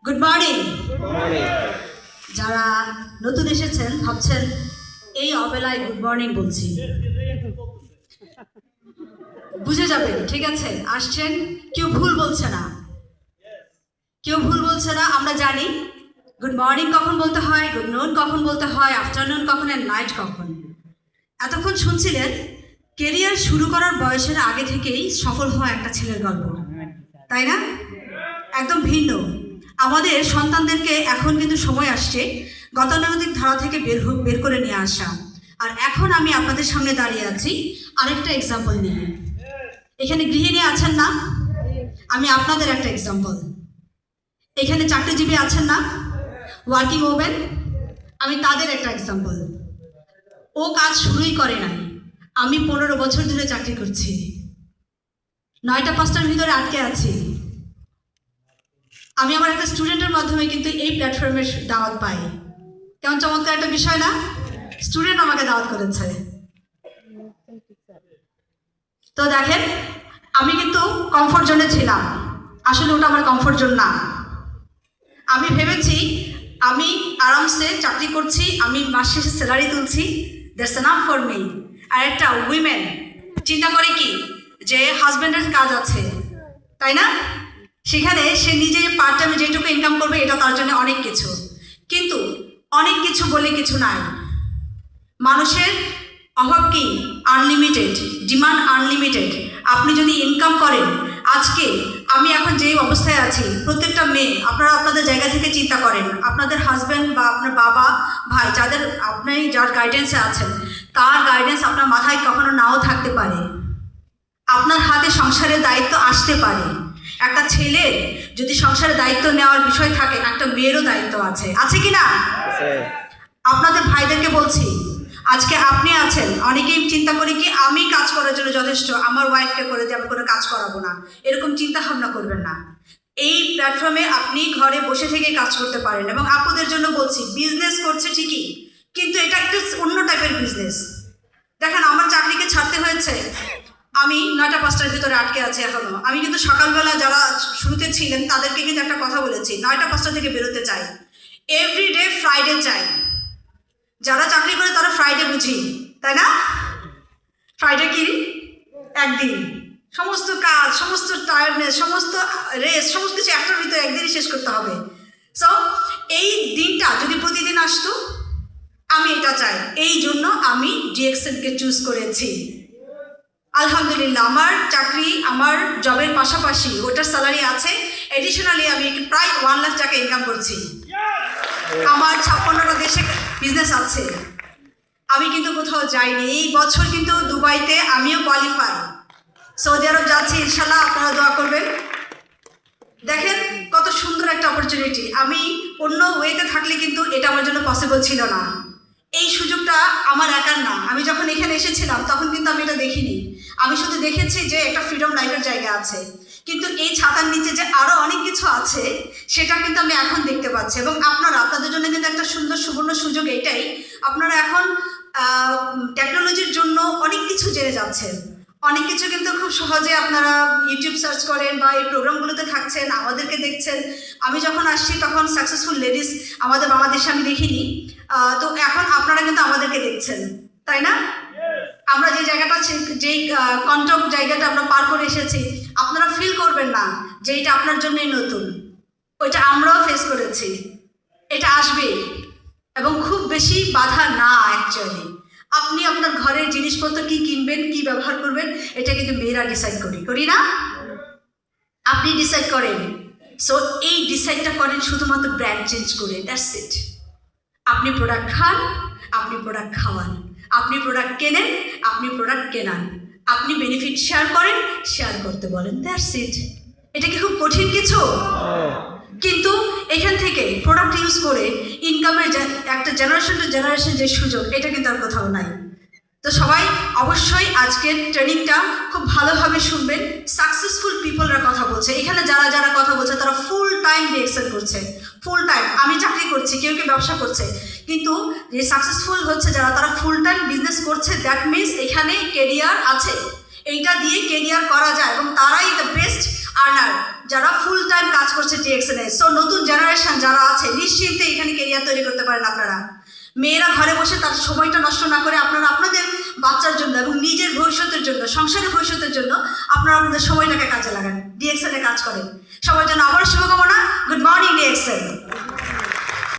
Good morning. যারা নতুন এসেছেন ভাবছেন এই অবেলায় গুড মর্নিং বলছি, বুঝে যাবেন, ঠিক আছে? আসছেন, কেউ ভুল বলছে না, কেউ ভুল বলছে না। আমরা জানি গুড মর্নিং কখন বলতে হয়, গুড নুন কখন বলতে হয়, আফটারনুন কখন, আর নাইট কখন। এতক্ষণ শুনছিলেন কেরিয়ার শুরু করার বয়সের আগে থেকেই সফল হওয়া একটা ছেলের গল্প, তাই না? একদম ভিন্ন। আমাদের সন্তানদেরকে এখন কিন্তু সময় আসছে গতানুগতিক ধারা থেকে বের করে নিয়ে আসা। আর এখন আমি আপনাদের সামনে দাঁড়িয়ে আছি আরেকটা এক্সাম্পল নিয়ে। এখানে গৃহিণী আছেন না? আমি আপনাদের একটা এক্সাম্পল। এখানে চাকরিজীবী আছেন না, ওয়ার্কিং ওমেন, আমি তাদের একটা এক্সাম্পল। ও কাজ শুরুই করে নাই, আমি 15 বছর ধরে চাকরি করছি, 9টা 5টার ভিতরে আটকে আছি। আমি আমার একটা স্টুডেন্টের মাধ্যমে কিন্তু এই প্ল্যাটফর্মের দাওয়াত পাই। কেমন চমৎকার একটা বিষয় না? স্টুডেন্ট আমাকে দাওয়াত করেছে। তো দেখেন, আমি কিন্তু কমফোর্ট জোনে ছিলাম, আসলে ওটা আমার কমফোর্ট জোন না। আমি ভেবেছি আমি আরামসে চাকরি করছি, আমি মাস শেষে স্যালারি তুলছি, দ্যাটস এনাফ ফর মি। আর একটা উইমেন চিন্তা করে কি যে হাজব্যান্ডের কাজ আছে, তাই না? সেখানে সে নিজে পার্ট টাইমে যেটুকু ইনকাম করবে এটা তার জন্য অনেক কিছু। কিন্তু অনেক কিছু বলে কিছু নাই। মানুষের অভাব কি? Unlimited demand, unlimited. আপনি যদি ইনকাম করেন, আজকে আমি এখন যে অবস্থায় আছি, প্রত্যেকটা মেয়ে আপনারা আপনাদের জায়গা থেকে চিন্তা করেন, আপনাদের হাজব্যান্ড বা আপনার বাবা ভাই আপনি যার গাইডেন্সে আছেন, তার গাইডেন্স আপনার মাথায় কখনো নাও থাকতে পারে। আপনার হাতে সংসারের দায়িত্ব আসতে পারে। একটা ছেলের যদি সংসারের দায়িত্ব নেওয়ার বিষয় থাকে, একটা মেয়েরও দায়িত্ব আছে, আছে কি না? আপনাদের ভাইদেরকে বলছি, আজকে আপনি আছেন, অনেকেই চিন্তা করি কি আমি কাজ করার জন্য যথেষ্ট, আমার ওয়াইফকে করে দিয়ে আমি কোনো কাজ করাবো না, এরকম চিন্তা ভাবনা করবেন না। এই প্ল্যাটফর্মে আপনি ঘরে বসে থেকে কাজ করতে পারেন। এবং আপুদের জন্য বলছি, বিজনেস করছে ঠিকই, কিন্তু এটা একটু অন্য টাইপের বিজনেস। দেখেন, আমার চাকরিকে ছাড়তে হয়েছে, আমি 9টা 5টার ভিতরে আটকে আছি এখনো। আমি কিন্তু সকালবেলা যারা শুরুতে ছিলেন তাদেরকে কিন্তু একটা কথা বলেছি, 9টা 5টা থেকে বেরোতে চাই, এভরিডে ফ্রাইডে চাই। যারা চাকরি করে তারা ফ্রাইডে বুঝি, তাই না? ফ্রাইডে কি? একদিন সমস্ত কাজ, সমস্ত টায়ার্ডনেস, সমস্ত রেস্ট, সমস্ত কিছু একটার ভিতরে একদিনই শেষ করতে হবে। সো এই দিনটা যদি প্রতিদিন আসতো, আমি এটা চাই। এই জন্য আমি ডিএক্সএনকে চুজ করেছি। আলহামদুলিল্লাহ, আমার চাকরি, আমার জবের পাশাপাশি ওটার স্যালারি আছে, এডিশনালি আমি প্রায় 1 লাখ টাকা ইনকাম করছি। আমার 56টা দেশে বিজনেস আছে। আমি কিন্তু কোথাও যাইনি। এই বছর কিন্তু দুবাইতে আমিও কোয়ালিফাই, সৌদি আরব যাচ্ছি, ইনশাল্লাহ আপনারা দোয়া করবেন। দেখেন কত সুন্দর একটা অপরচুনিটি। আমি অন্য ওয়েতে থাকলে কিন্তু এটা আমার জন্য পসিবল ছিল না। এই সুযোগটা আমার একার না। আমি যখন এখানে এসেছিলাম তখন কিন্তু আমি এটা দেখিনি। আমি শুধু দেখেছি যে একটা ফ্রিডম লাইফের জায়গা আছে, কিন্তু এই ছাতার নিচে যে আরও অনেক কিছু আছে সেটা কিন্তু আমি এখন দেখতে পাচ্ছি। এবং আপনাদের জন্য কিন্তু একটা সুন্দর সুবর্ণ সুযোগ এটাই, আপনারা এখন টেকনোলজির জন্য অনেক কিছু জেনে যাচ্ছেন। অনেক কিছু কিন্তু খুব সহজে আপনারা ইউটিউব সার্চ করেন বা এই প্রোগ্রামগুলোতে থাকছেন, আমাদেরকে দেখছেন। আমি যখন আসছি তখন সাকসেসফুল লেডিস আমাদের বাংলাদেশে আমি দেখিনি, তো এখন আপনারা কিন্তু আমাদেরকে দেখছেন, তাই না? আমরা যে জায়গাটা, যেই কন্ট্রোল জায়গাটা আমরা পার করে এসেছি, আপনারা ফিল করবেন না যে এটা আপনার জন্যই নতুন। ওইটা আমরাও ফেস করেছি, এটা আসবে। এবং খুব বেশি বাধা না। অ্যাকচুয়ালি আপনি আপনার ঘরের জিনিসপত্র কি কিনবেন, কি ব্যবহার করবেন, এটা কিন্তু মেয়েরা ডিসাইড করি না? আপনি ডিসাইড করেন। সো এই ডিসাইডটা করেন শুধুমাত্র ব্র্যান্ড চেঞ্জ করে, দ্যাটস ইট। আপনি প্রোডাক্ট খান, আপনি প্রোডাক্ট খাওয়ান, আপনি প্রোডাক্ট কেনেন, আপনি প্রোডাক্ট কেনান, আপনি বেনিফিট শেয়ার করেন, শেয়ার করতে বলেন, দ্যাটস ইট। এটা কি খুব কঠিন কিছু? কিন্তু এখান থেকে প্রোডাক্ট ইউজ করে ইনকামের একটা জেনারেশন টু জেনারেশন যে সুযোগ, এটা কিন্তু আর কোথাও নাই। তো সবাই অবশ্যই আজকের ট্রেনিংটা খুব ভালোভাবে শুনবেন। সাকসেসফুল পিপলরা কথা বলছে এখানে, যারা যারা কথা বলছে তারা ফুল টাইম ডিএক্সএল করছে, ফুল টাইম। আমি চাকরি করছি, কেউ কেউ ব্যবসা করছে, কিন্তু যে সাকসেসফুল হচ্ছে যারা, তারা ফুল টাইম বিজনেস করছে। দ্যাট মিনস এখানে কেরিয়ার আছে, এইটা দিয়ে কেরিয়ার করা যায়, এবং তারাই দ্য বেস্ট আর্নার যারা ফুল টাইম কাজ করছে ডিএক্সএনে। সো নতুন জেনারেশন যারা আছে নিশ্চিন্তে এখানে কেরিয়ার তৈরি করতে পারেন আপনারা। মেয়েরা ঘরে বসে তার সময়টা নষ্ট না করে আপনারা আপনাদের বাচ্চার জন্য এবং নিজের ভবিষ্যতের জন্য, সংসারের ভবিষ্যতের জন্য আপনারা আপনাদের সময়টাকে কাজে লাগান, ডিএক্সএনে কাজ করেন। সবার জন্য আবার শুভকামনা। Good morning DXN.